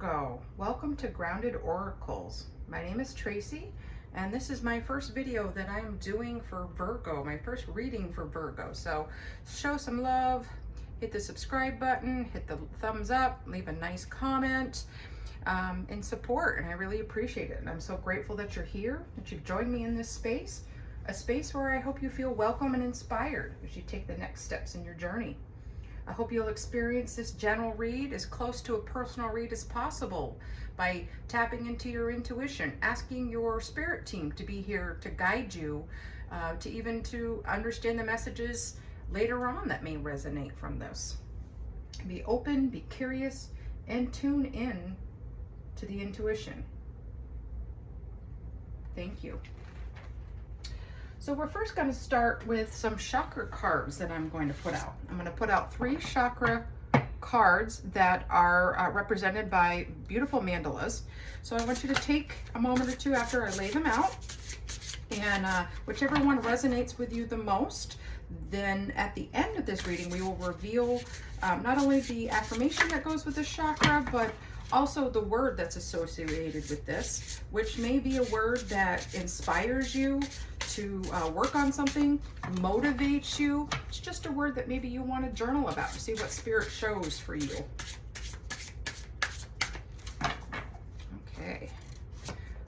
Virgo, welcome to Grounded Oracles. My name is Tracy, and this is my first video that I'm doing for Virgo, my first reading for Virgo. So show some love, hit the subscribe button, hit the thumbs up, leave a nice comment in support, and I really appreciate it. And I'm so grateful that you're here, that you've joined me in this space, a space where I hope you feel welcome and inspired as you take the next steps in your journey. I hope you'll experience this general read as close to a personal read as possible by tapping into your intuition, asking your spirit team to be here to guide you, to understand the messages later on that may resonate from this. Be open, be curious, and tune in to the intuition. Thank you. So we're first going to start with some chakra cards that I'm going to put out. I'm going to put out 3 chakra cards that are represented by beautiful mandalas. So I want you to take a moment or two after I lay them out, and whichever one resonates with you the most, then at the end of this reading we will reveal not only the affirmation that goes with the chakra, but also the word that's associated with this, which may be a word that inspires you to work on something, motivates you. It's just a word that maybe you want to journal about, see what spirit shows for you. Okay,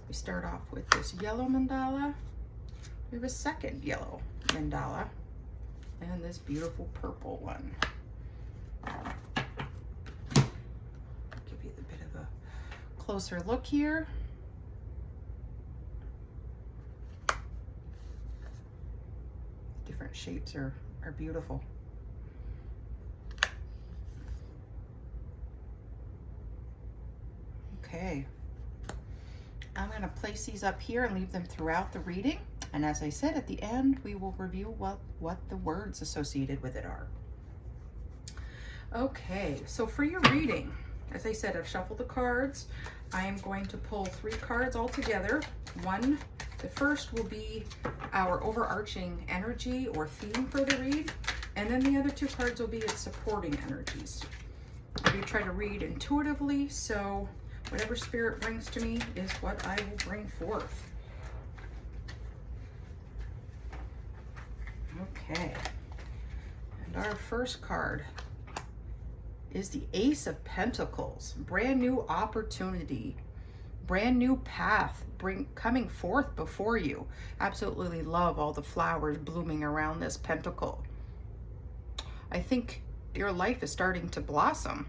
we start off with this yellow mandala. We have a second yellow mandala and this beautiful purple one. Give you a bit of a closer look here. Different shapes are beautiful. Okay, I'm going to place these up here and leave them throughout the reading, and as I said, at the end we will review what the words associated with it are. Okay, so for your reading, as I said, I've shuffled the cards. I am going to pull 3 cards all together. The first will be our overarching energy or theme for the read, and then the other 2 cards will be its supporting energies. I do try to read intuitively, so whatever spirit brings to me is what I will bring forth. Okay, and our first card is the Ace of Pentacles. Brand new opportunity, brand new path coming forth before you. Absolutely love all the flowers blooming around this pentacle. I think your life is starting to blossom.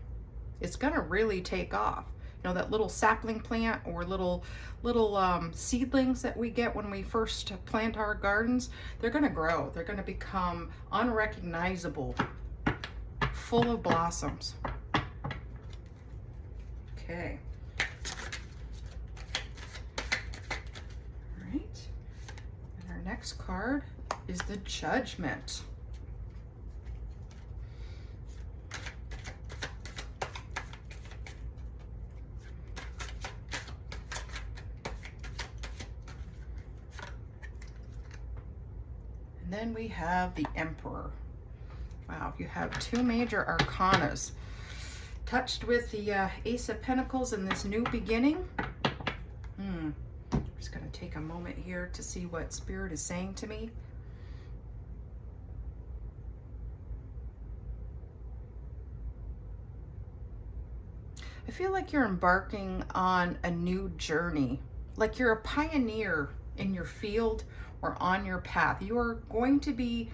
It's gonna really take off. You know, that little sapling plant or little seedlings that we get when we first plant our gardens, they're gonna grow. They're gonna become unrecognizable, full of blossoms. Okay. All right. And our next card is the Judgment. And then we have the Emperor. Wow, you have 2 major arcanas touched with the Ace of Pentacles in this new beginning. I'm just going to take a moment here to see what Spirit is saying to me. I feel like you're embarking on a new journey, like you're a pioneer in your field or on your path. You are going to be,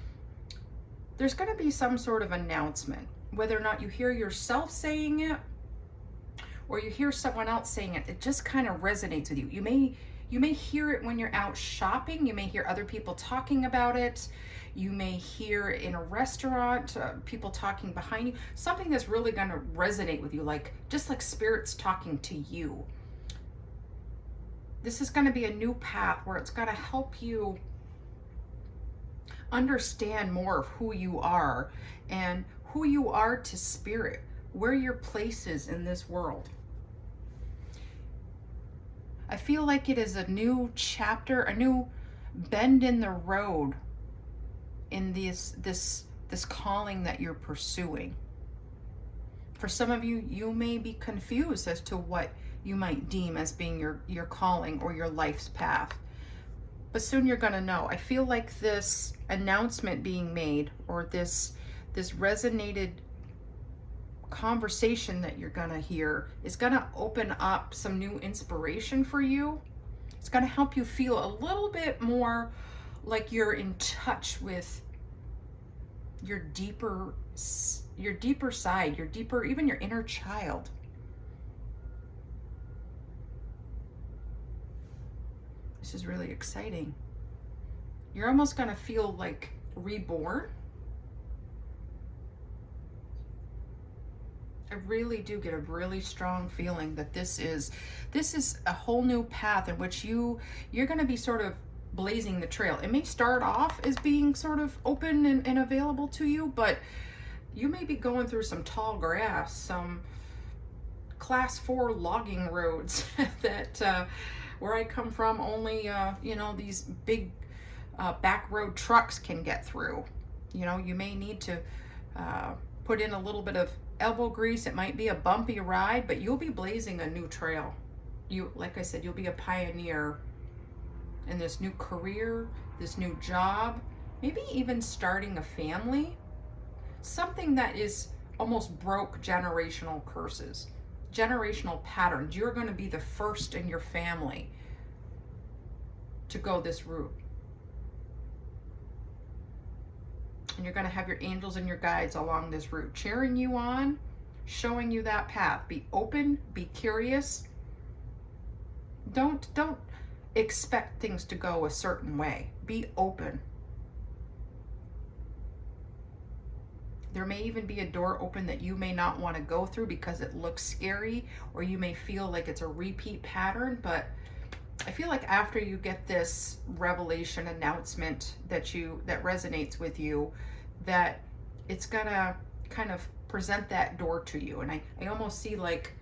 there's going to be some sort of announcement, whether or not you hear yourself saying it or you hear someone else saying it. It just kind of resonates with you. You may hear it when you're out shopping. You may hear other people talking about it. You may hear it in a restaurant, people talking behind you. Something that's really going to resonate with you, just like Spirit's talking to you. This is going to be a new path where it's going to help you understand more of who you are and who you are to Spirit, where your place is in this world. I feel like it is a new chapter, a new bend in the road in this calling that you're pursuing. For some of you, you may be confused as to what you might deem as being your calling or your life's path. But soon you're going to know. I feel like this announcement being made, or this resonated conversation that you're going to hear, is going to open up some new inspiration for you. It's going to help you feel a little bit more like you're in touch with your deeper side, even your inner child. This is really exciting. You're almost going to feel like reborn. I really do get a really strong feeling that this is a whole new path in which you're going to be sort of blazing the trail. It may start off as being sort of open and available to you, but you may be going through some tall grass, some class 4 logging roads that where I come from, only these big back road trucks can get through. You may need to put in a little bit of elbow grease. It might be a bumpy ride, but you'll be blazing a new trail. Like I said, you'll be a pioneer in this new career, this new job, maybe even starting a family. Something that is almost broke generational curses, generational patterns. You're going to be the first in your family to go this route. And you're going to have your angels and your guides along this route, cheering you on, showing you that path. Be open, be curious. Don't expect things to go a certain way. Be open. There may even be a door open that you may not want to go through because it looks scary, or you may feel like it's a repeat pattern. But I feel like after you get this revelation announcement that resonates with you, that it's gonna kind of present that door to you. And I almost see like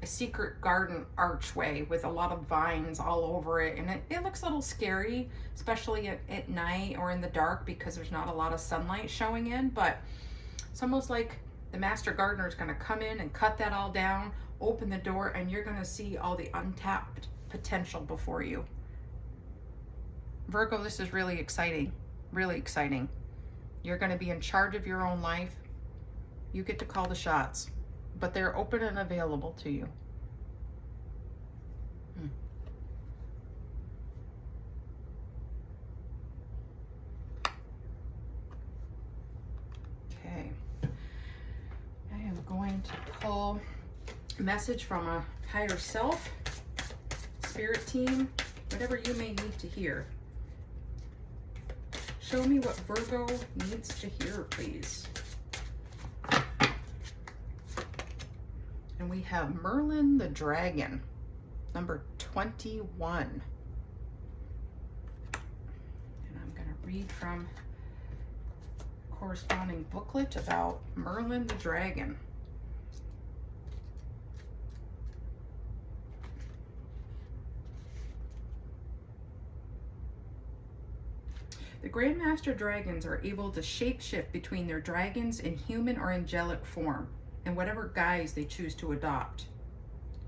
a secret garden archway with a lot of vines all over it, and it looks a little scary, especially at night or in the dark, because there's not a lot of sunlight showing in. But it's almost like the master gardener is going to come in and cut that all down, open the door, and you're going to see all the untapped potential before you. Virgo, this is really exciting, really exciting. You're going to be in charge of your own life. You get to call the shots, but they're open and available to you. Okay. I am going to pull a message from a higher self, spirit team, whatever you may need to hear. Show me what Virgo needs to hear, please. And we have Merlin the Dragon, number 21. And I'm going to read from a corresponding booklet about Merlin the Dragon. The Grandmaster Dragons are able to shape-shift between their dragons in human or angelic form, and whatever guise they choose to adopt.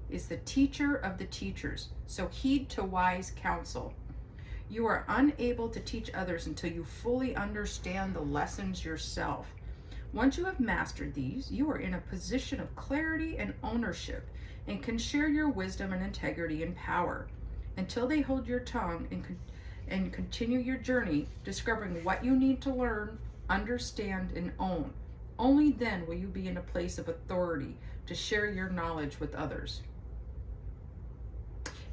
Is the teacher of the teachers, so heed to wise counsel. You are unable to teach others until you fully understand the lessons yourself. Once you have mastered these, you are in a position of clarity and ownership, and can share your wisdom and integrity and power. Until they hold your tongue and continue your journey, discovering what you need to learn, understand, and own. Only then will you be in a place of authority to share your knowledge with others.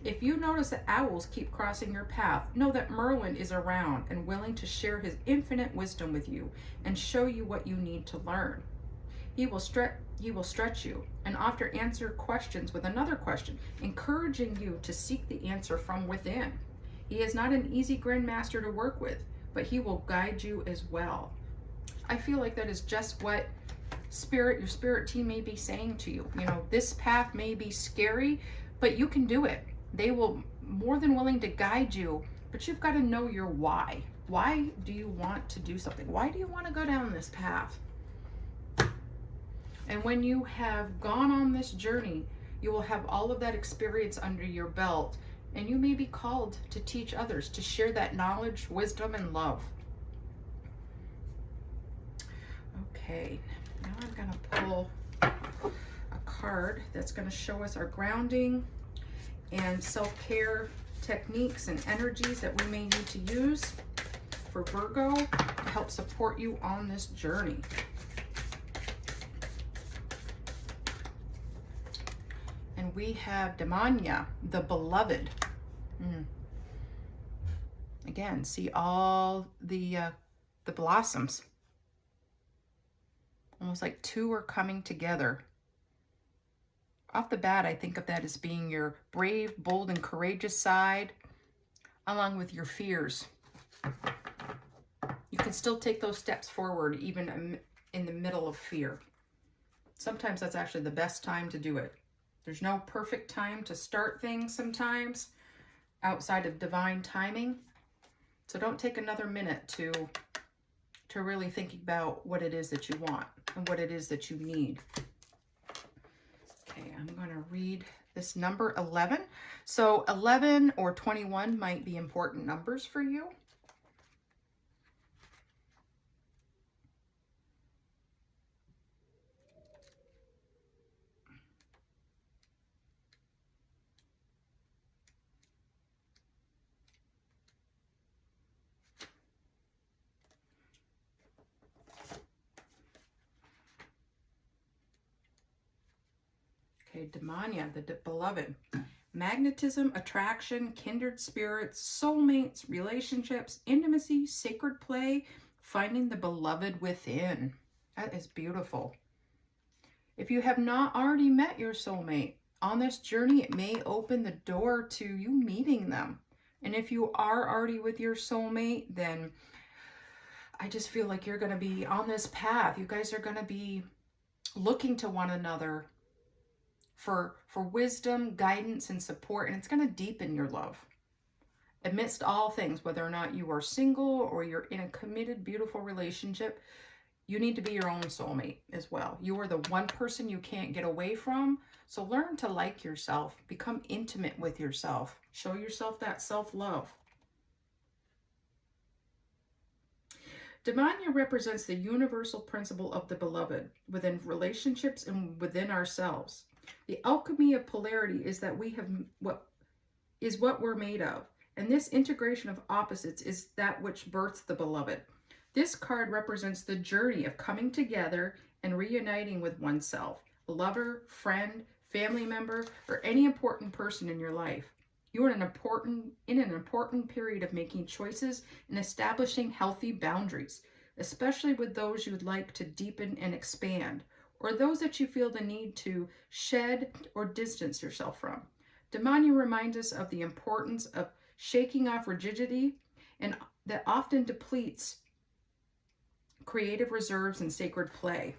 If you notice that owls keep crossing your path, know that Merlin is around and willing to share his infinite wisdom with you and show you what you need to learn. He will stretch you and often answer questions with another question, encouraging you to seek the answer from within. He is not an easy Grandmaster to work with, but he will guide you as well. I feel like that is just what your spirit team may be saying to you. You know, this path may be scary, but you can do it. They will more than willing to guide you, but you've got to know your why. Why do you want to do something? Why do you want to go down this path? And when you have gone on this journey, you will have all of that experience under your belt, and you may be called to teach others, to share that knowledge, wisdom, and love. Okay, now I'm going to pull a card that's going to show us our grounding and self-care techniques and energies that we may need to use for Virgo to help support you on this journey. And we have Demania, the beloved. Again, see all the blossoms. Almost like two are coming together. Off the bat, I think of that as being your brave, bold, and courageous side, along with your fears. You can still take those steps forward, even in the middle of fear. Sometimes that's actually the best time to do it. There's no perfect time to start things sometimes outside of divine timing. So don't take another minute to really think about what it is that you want and what it is that you need. Okay, I'm going to read this number 11. So 11 or 21 might be important numbers for you. Okay, Demania, the beloved. Magnetism, attraction, kindred spirits, soulmates, relationships, intimacy, sacred play, finding the beloved within. That is beautiful. If you have not already met your soulmate, on this journey, it may open the door to you meeting them. And if you are already with your soulmate, then I just feel like you're going to be on this path. You guys are going to be looking to one another for wisdom, guidance, and support, and it's going to deepen your love. Amidst all things, whether or not you are single or you're in a committed, beautiful relationship, you need to be your own soulmate as well. You are the one person you can't get away from, so learn to like yourself. Become intimate with yourself. Show yourself that self-love. Demania represents the universal principle of the beloved within relationships and within ourselves. The alchemy of polarity is that we have what we're made of, and this integration of opposites is that which births the beloved. This card represents the journey of coming together and reuniting with oneself, a lover, friend, family member, or any important person in your life. You are in an important period of making choices and establishing healthy boundaries, especially with those you would like to deepen and expand, or those that you feel the need to shed or distance yourself from. Demania reminds us of the importance of shaking off rigidity, and that often depletes creative reserves and sacred play.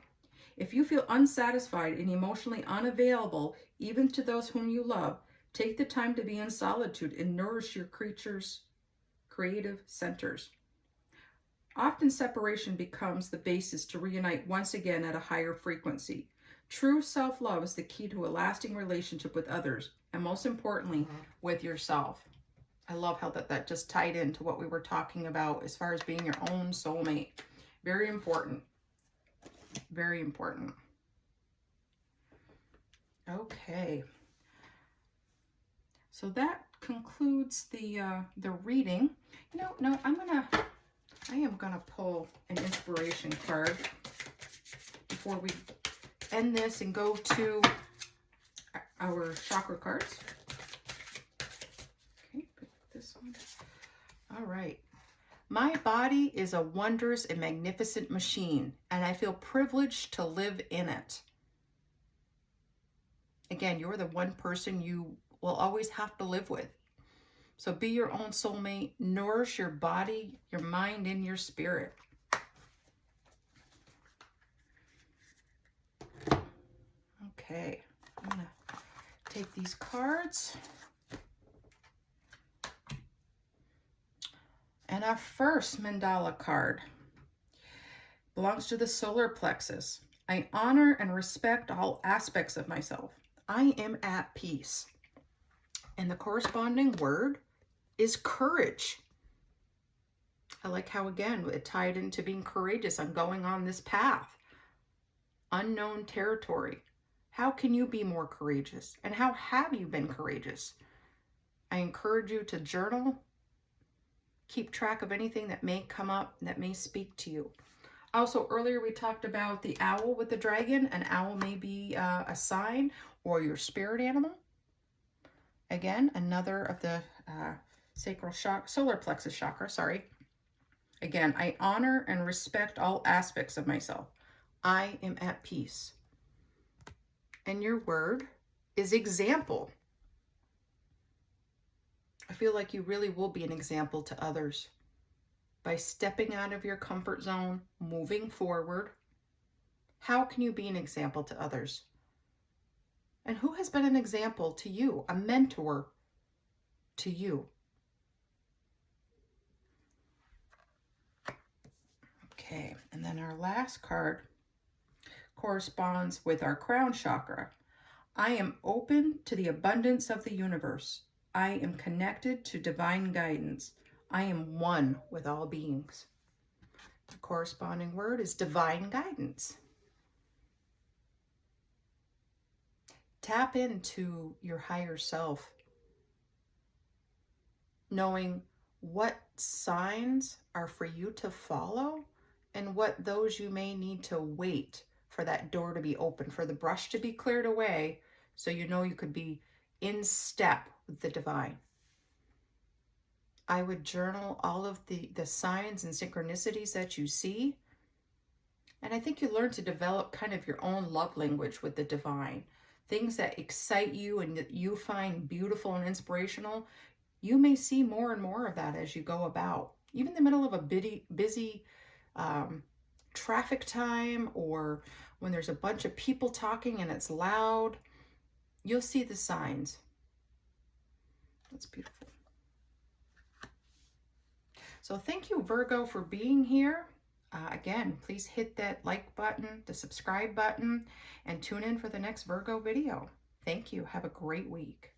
If you feel unsatisfied and emotionally unavailable, even to those whom you love, take the time to be in solitude and nourish your creature's creative centers. Often separation becomes the basis to reunite once again at a higher frequency. True self-love is the key to a lasting relationship with others, and most importantly, with yourself. I love how that just tied into what we were talking about as far as being your own soulmate. Very important. Very important. Okay. So that concludes the reading. No, I am gonna pull an inspiration card before we end this and go to our chakra cards. Okay, put this one. All right. My body is a wondrous and magnificent machine, and I feel privileged to live in it. Again, you're the one person you will always have to live with. So be your own soulmate, nourish your body, your mind, and your spirit. Okay, I'm gonna take these cards. And our first mandala card belongs to the solar plexus. I honor and respect all aspects of myself. I am at peace. And the corresponding word is courage. I like how, again, it tied into being courageous on going on this path. Unknown territory. How can you be more courageous? And how have you been courageous? I encourage you to journal. Keep track of anything that may come up, that may speak to you. Also, earlier we talked about the owl with the dragon. An owl may be a sign or your spirit animal. Again, another of the sacral chakra, solar plexus chakra, sorry. Again, I honor and respect all aspects of myself. I am at peace. And your word is example. I feel like you really will be an example to others by stepping out of your comfort zone, moving forward. How can you be an example to others? And who has been an example to you, a mentor to you? Okay, and then our last card corresponds with our crown chakra. I am open to the abundance of the universe. I am connected to divine guidance. I am one with all beings. The corresponding word is divine guidance. Tap into your higher self, knowing what signs are for you to follow and what those you may need to wait for that door to be open, for the brush to be cleared away, so you know you could be in step with the divine. I would journal all of the signs and synchronicities that you see. And I think you learn to develop kind of your own love language with the divine. Things that excite you and that you find beautiful and inspirational, you may see more and more of that as you go about. Even in the middle of a busy traffic time, or when there's a bunch of people talking and it's loud, you'll see the signs. That's beautiful. So thank you, Virgo, for being here. Again, please hit that like button, the subscribe button, and tune in for the next Virgo video. Thank you. Have a great week.